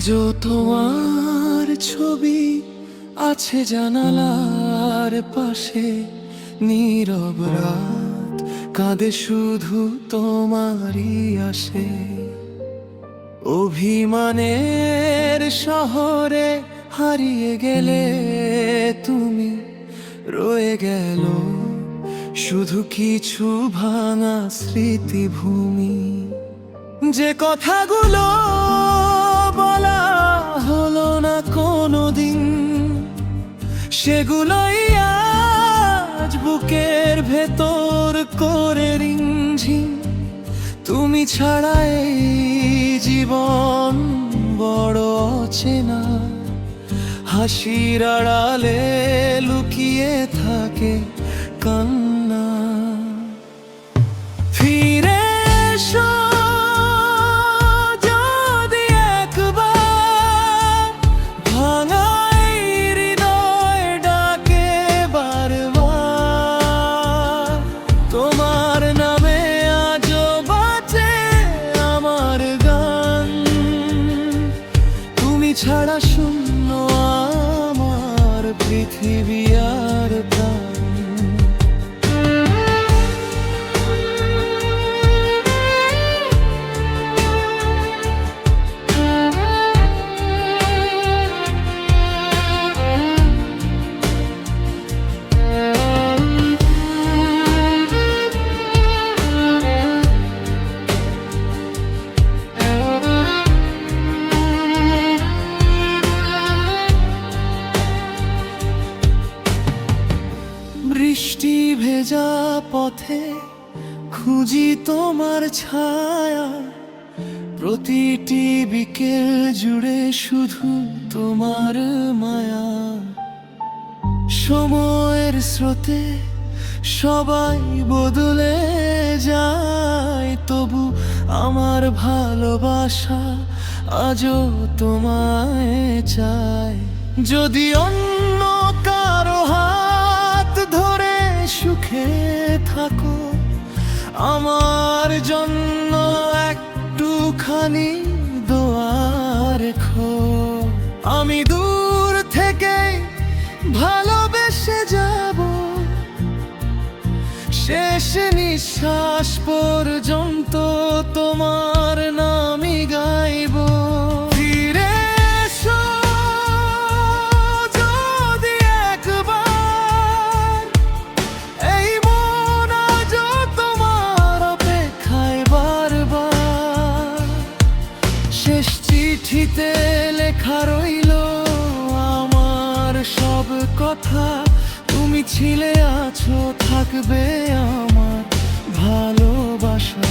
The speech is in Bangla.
আজও তোমার ছবি আছে জানালার পাশে, নীরব রাত কাঁদে শুধু তোমারই আসে। অভিমানের শহরে হারিয়ে গেলে তুমি, রয়ে গেল শুধু কিছু ভাঙা স্মৃতিভূমি। যে কথাগুলো বলা হলো না কোনোদিন, সেগুলোই আজ বুকের ভেতর করে রিমঝিম। তুমি ছাড়া এই জীবন বড় অচেনা, হাসির আড়ালে লুকিয়ে থাকে কান্না। ফিরে এসো যদি একবার, ভাঙা এই হৃদয় ডাকে বারবার। তোমার নামে আজও বাজে আমার গান, তুমি ছাড়া শূন্য আমার পৃথিবী আর প্রাণ। বৃষ্টি ভেজা পথে খুঁজি তোমার ছায়া, প্রতিটি বিকেল জুড়ে শুধু তোমার মায়া। সময়ের স্রোতে সবাই বদলে যায়, তবু আমার ভালোবাসা আজও তোমায় চায়। যদি অন্য কারো হাত ধরে সুখে থাকো, আমার জন্য একটুখানি দোয়া রেখো। আমি দূর থেকে ভালোবেসে যাব, শেষ নিঃশ্বাস পর্যন্ত তোমার নামই গাইব। ফিরে এসো যদি একবার, এই মন আজও তোমার অপেক্ষায় বারবার। শেষ চিঠিতে লেখা রইল আমার সব কথা, তুমি ছিলে আছো থাকবে আমার ভালোবাসা।